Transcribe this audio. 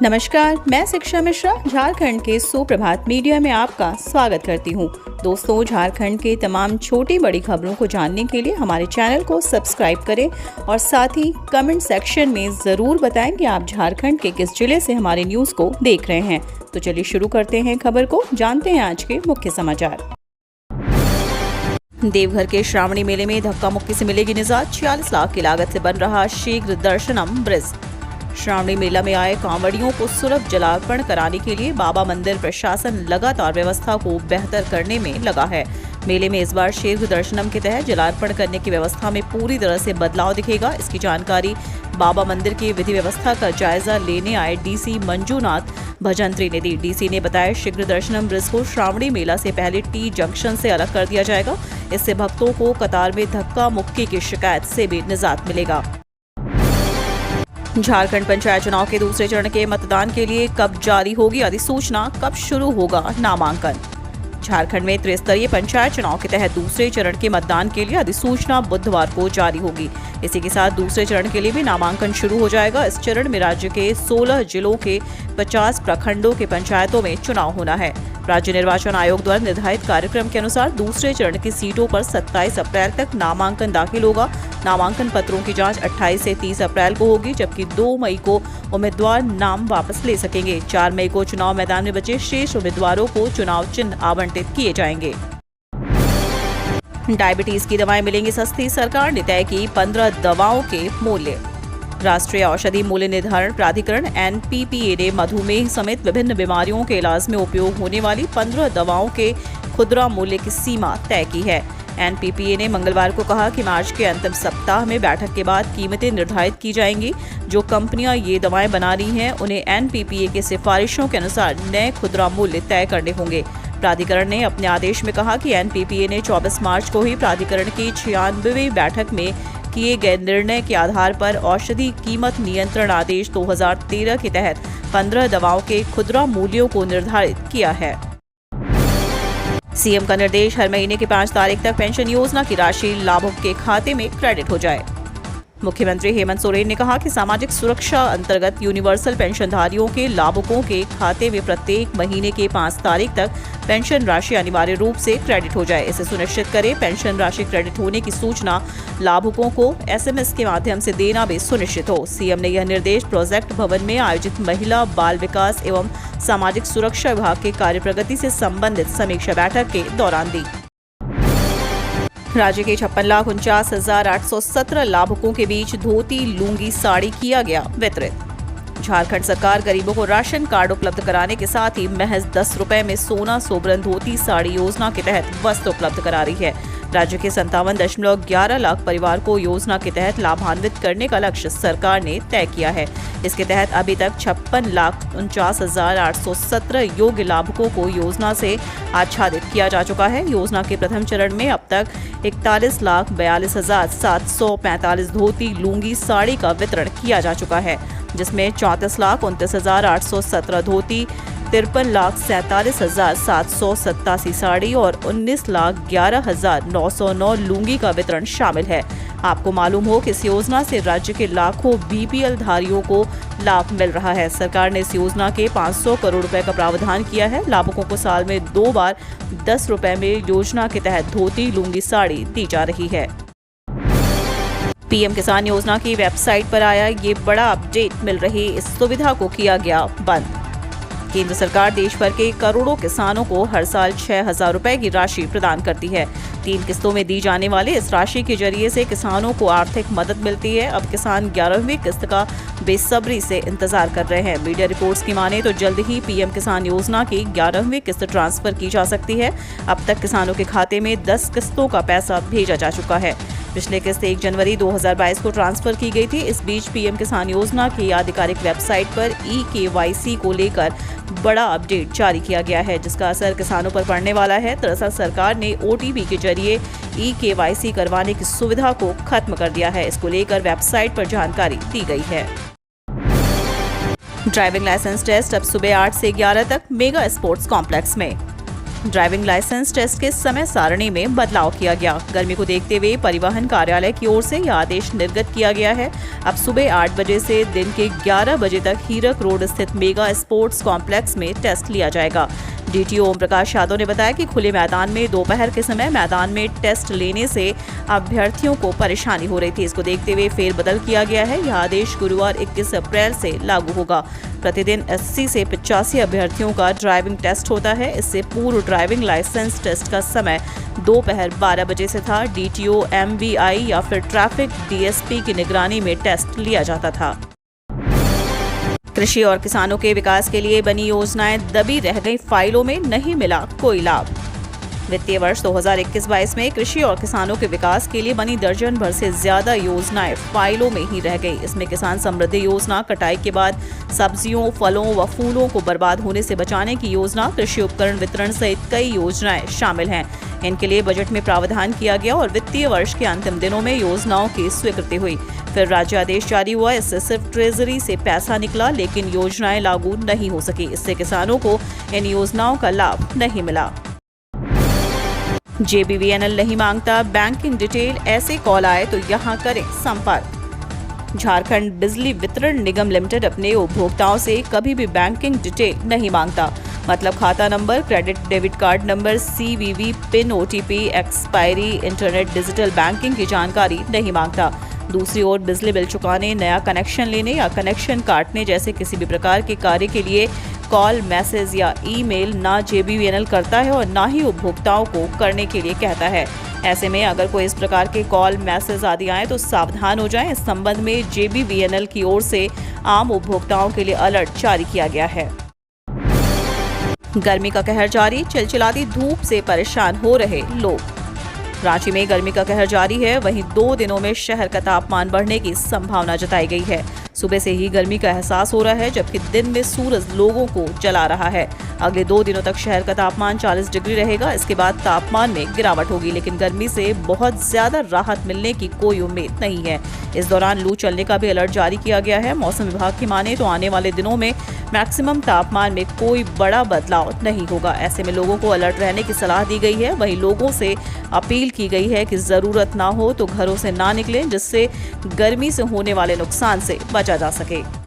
नमस्कार, मैं शिक्षा मिश्रा झारखंड के सुप्रभात मीडिया में आपका स्वागत करती हूँ। दोस्तों, झारखंड के तमाम छोटी बड़ी खबरों को जानने के लिए हमारे चैनल को सब्सक्राइब करें और साथ ही कमेंट सेक्शन में ज़रूर बताएं कि आप झारखंड के किस जिले से हमारे न्यूज़ को देख रहे हैं। तो चलिए शुरू करते हैं खबर को, जानते हैं आज के मुख्य समाचार। देवघर के श्रावणी मेले में धक्का मुक्की से मिलेगी निजात। 46 लाख की लागत से बन रहा शीघ्र दर्शनम ब्रिज। श्रावणी मेला में आए कांवड़ियों को सुलभ जलार्पण कराने के लिए बाबा मंदिर प्रशासन लगातार व्यवस्था को बेहतर करने में लगा है। मेले में इस बार शीघ्र दर्शनम के तहत जलार्पण करने की व्यवस्था में पूरी तरह से बदलाव दिखेगा। इसकी जानकारी बाबा मंदिर की विधि व्यवस्था का जायजा लेने आए डीसी मंजूनाथ भजंत्री ने दी। डीसी ने बताया, शीघ्र दर्शनम ब्रिज को श्रावणी मेला से पहले टी जंक्शन से अलग कर दिया जाएगा। इससे भक्तों को कतार में धक्का मुक्की की शिकायत से भी निजात मिलेगा। झारखंड पंचायत चुनाव के दूसरे चरण के मतदान के लिए कब जारी होगी अधिसूचना, कब शुरू होगा नामांकन। झारखंड में त्रिस्तरीय पंचायत चुनाव के तहत दूसरे चरण के मतदान के लिए अधिसूचना बुधवार को जारी होगी। इसी के साथ दूसरे चरण के लिए भी नामांकन शुरू हो जाएगा। इस चरण में राज्य के 16 जिलों के 50 प्रखंडों के पंचायतों में चुनाव होना है। राज्य निर्वाचन आयोग द्वारा निर्धारित कार्यक्रम के अनुसार दूसरे चरण की सीटों पर 27 अप्रैल तक नामांकन दाखिल होगा। नामांकन पत्रों की जांच 28 से 30 अप्रैल को होगी, जबकि 2 मई को उम्मीदवार नाम वापस ले सकेंगे। 4 मई को चुनाव मैदान में बचे शेष उम्मीदवारों को चुनाव चिन्ह आवंटित किए जाएंगे। डायबिटीज की दवाएं मिलेंगी सस्ती, सरकार ने तय की 15 दवाओं के मूल्य। राष्ट्रीय औषधि मूल्य निर्धारण प्राधिकरण NPPA ने मधुमेह समेत विभिन्न बीमारियों के इलाज में उपयोग होने वाली 15 दवाओं के खुदरा मूल्य की सीमा तय की है। NPPA ने मंगलवार को कहा कि मार्च के अंतिम सप्ताह में बैठक के बाद कीमतें निर्धारित की जाएंगी। जो कंपनियां ये दवाएं बना रही हैं, उन्हें NPPA के सिफारिशों के अनुसार नए खुदरा मूल्य तय करने होंगे। प्राधिकरण ने अपने आदेश में कहा कि NPPA ने 24 मार्च को ही प्राधिकरण की 96वीं बैठक में किए गए निर्णय के आधार पर औषधि कीमत नियंत्रण आदेश 2013 के तहत 15 दवाओं के खुदरा मूल्यों को निर्धारित किया है। सीएम का निर्देश, हर महीने की 5 तारीख तक पेंशन योजना की राशि लाभुक के खाते में क्रेडिट हो जाए। मुख्यमंत्री हेमंत सोरेन ने कहा कि सामाजिक सुरक्षा अंतर्गत यूनिवर्सल पेंशनधारियों के लाभुकों के खाते में प्रत्येक महीने के 5 तारीख तक पेंशन राशि अनिवार्य रूप से क्रेडिट हो जाए। इसे सुनिश्चित करें। पेंशन राशि क्रेडिट होने की सूचना लाभुकों को SMS के माध्यम से देना भी सुनिश्चित हो। सीएम ने यह निर्देश प्रोजेक्ट भवन में आयोजित महिला बाल विकास एवं सामाजिक सुरक्षा विभाग के कार्य प्रगति से संबंधित समीक्षा बैठक के दौरान दी। राज्य के 56,49,817 लाभुकों के बीच धोती, लुंगी, साड़ी किया गया वितरित। झारखंड सरकार गरीबों को राशन कार्ड उपलब्ध कराने के साथ ही महज 10 रुपए में सोना सोबरन धोती साड़ी योजना के तहत वस्त्र उपलब्ध करा रही है। राज्य के 57.11 लाख परिवार को योजना के तहत लाभान्वित करने का लक्ष्य सरकार ने तय किया है। इसके तहत अभी तक 56,49,817 योग्य लाभुकों को योजना से आच्छादित किया जा चुका है। योजना के प्रथम चरण में अब तक 41,42,745 धोती, लुंगी, साड़ी का वितरण किया जा चुका है, जिसमें 34,29,817 धोती, 53,47,787 साड़ी और 19,11,909 लुंगी का वितरण शामिल है। आपको मालूम हो कि इस योजना से राज्य के लाखों BPL धारियों को लाभ मिल रहा है। सरकार ने इस योजना के 500 करोड़ रुपए का प्रावधान किया है। लाभुकों को साल में 2 बार 10 रुपए में योजना के तहत धोती, लुंगी, साड़ी दी जा रही है। PM किसान योजना की वेबसाइट पर आया ये बड़ा अपडेट, मिल रही इस सुविधा को किया गया बंद। केंद्र सरकार देश भर के करोड़ों किसानों को हर साल 6,000 रुपए की राशि प्रदान करती है। 3 किस्तों में दी जाने वाले इस राशि के जरिए से किसानों को आर्थिक मदद मिलती है। अब किसान 11वीं किस्त का बेसब्री से इंतजार कर रहे हैं। मीडिया रिपोर्ट्स की माने तो जल्द ही PM किसान योजना की 11वीं किस्त ट्रांसफर की जा सकती है। अब तक किसानों के खाते में 10 किस्तों का पैसा भेजा जा चुका है। पिछले किस्त 1 जनवरी 2022 को ट्रांसफर की गई थी। इस बीच PM किसान योजना की आधिकारिक वेबसाइट पर eKYC को लेकर बड़ा अपडेट जारी किया गया है, जिसका असर किसानों पर पड़ने वाला है। दरअसल सरकार ने OTP के जरिए eKYC करवाने की सुविधा को खत्म कर दिया है। इसको लेकर वेबसाइट पर जानकारी दी गई है। ड्राइविंग लाइसेंस टेस्ट अब सुबह 8 से 11 तक मेगा स्पोर्ट्स कॉम्प्लेक्स में। ड्राइविंग लाइसेंस टेस्ट के समय सारणी में बदलाव किया गया। गर्मी को देखते हुए परिवहन कार्यालय की ओर से यह आदेश निर्गत किया गया है। अब सुबह 8 बजे से दिन के 11 बजे तक हीरक रोड स्थित मेगा स्पोर्ट्स कॉम्प्लेक्स में टेस्ट लिया जाएगा। डीटीओ ओम प्रकाश यादव ने बताया कि खुले मैदान में दोपहर के समय मैदान में टेस्ट लेने से अभ्यर्थियों को परेशानी हो रही थी। इसको देखते हुए फेरबदल किया गया है। यह आदेश गुरुवार 21 अप्रैल से लागू होगा। प्रतिदिन 80 से 85 अभ्यर्थियों का ड्राइविंग टेस्ट होता है। इससे पूर्व ड्राइविंग लाइसेंस टेस्ट का समय दोपहर 12 बजे से था। डीटीओ, एमवीआई या फिर ट्रैफिक डीएसपी की निगरानी में टेस्ट लिया जाता था। कृषि और किसानों के विकास के लिए बनी योजनाएं दबी रह गई, फाइलों में नहीं मिला कोई लाभ। वित्तीय वर्ष 2021-22 में कृषि और किसानों के विकास के लिए बनी दर्जन भर से ज्यादा योजनाएं फाइलों में ही रह गई। इसमें किसान समृद्धि योजना, कटाई के बाद सब्जियों, फलों व फूलों को बर्बाद होने से बचाने की योजना, कृषि उपकरण वितरण सहित कई योजनाएं शामिल हैं। इनके लिए बजट में प्रावधान किया गया और वित्तीय वर्ष के अंतिम दिनों में योजनाओं की स्वीकृति हुई। फिर राज्य आदेश जारी हुआ। इससे सिर्फ ट्रेजरी से पैसा निकला, लेकिन योजनाएं लागू नहीं हो सकी। इससे किसानों को इन योजनाओं का लाभ नहीं मिला। JBVNL नहीं मांगता बैंकिंग डिटेल, ऐसे कॉल आए तो यहां करें संपर्क। झारखंड बिजली वितरण निगम लिमिटेड अपने उपभोक्ताओं से कभी भी बैंकिंग डिटेल नहीं मांगता। मतलब खाता number, credit debit card number, CVV pin, OTP, expiry, internet, digital banking की जानकारी नहीं मांगता। दूसरी ओर बिजली बिल चुकाने, नया कनेक्शन लेने या कनेक्शन काटने जैसे किसी भी प्रकार के कार्य के लिए कॉल, मैसेज या ईमेल ना JBVNL करता है और ना ही उपभोक्ताओं को करने के लिए कहता है। ऐसे में अगर कोई इस प्रकार के कॉल, मैसेज आदि आए तो सावधान हो जाएं। इस संबंध में JBVNL की ओर से आम उपभोक्ताओं के लिए अलर्ट जारी किया गया है। गर्मी का कहर जारी, चिलचिलाती धूप से परेशान हो रहे लोग। रांची में गर्मी का कहर जारी है। वहीं 2 दिनों में शहर का तापमान बढ़ने की संभावना जताई गई है। सुबह से ही गर्मी का एहसास हो रहा है, जबकि दिन में सूरज लोगों को जला रहा है। अगले 2 दिनों तक शहर का तापमान 40 डिग्री रहेगा। इसके बाद तापमान में गिरावट होगी, लेकिन गर्मी से बहुत ज्यादा राहत मिलने की कोई उम्मीद नहीं है। इस दौरान लू चलने का भी अलर्ट जारी किया गया है। मौसम विभाग की माने तो आने वाले दिनों में मैक्सिमम तापमान में कोई बड़ा बदलाव नहीं होगा। ऐसे में लोगों को अलर्ट रहने की सलाह दी गई है। वहीं लोगों से अपील की गई है कि जरूरत ना हो तो घरों से ना निकलें, जिससे गर्मी से होने वाले नुकसान से बचा जा सके।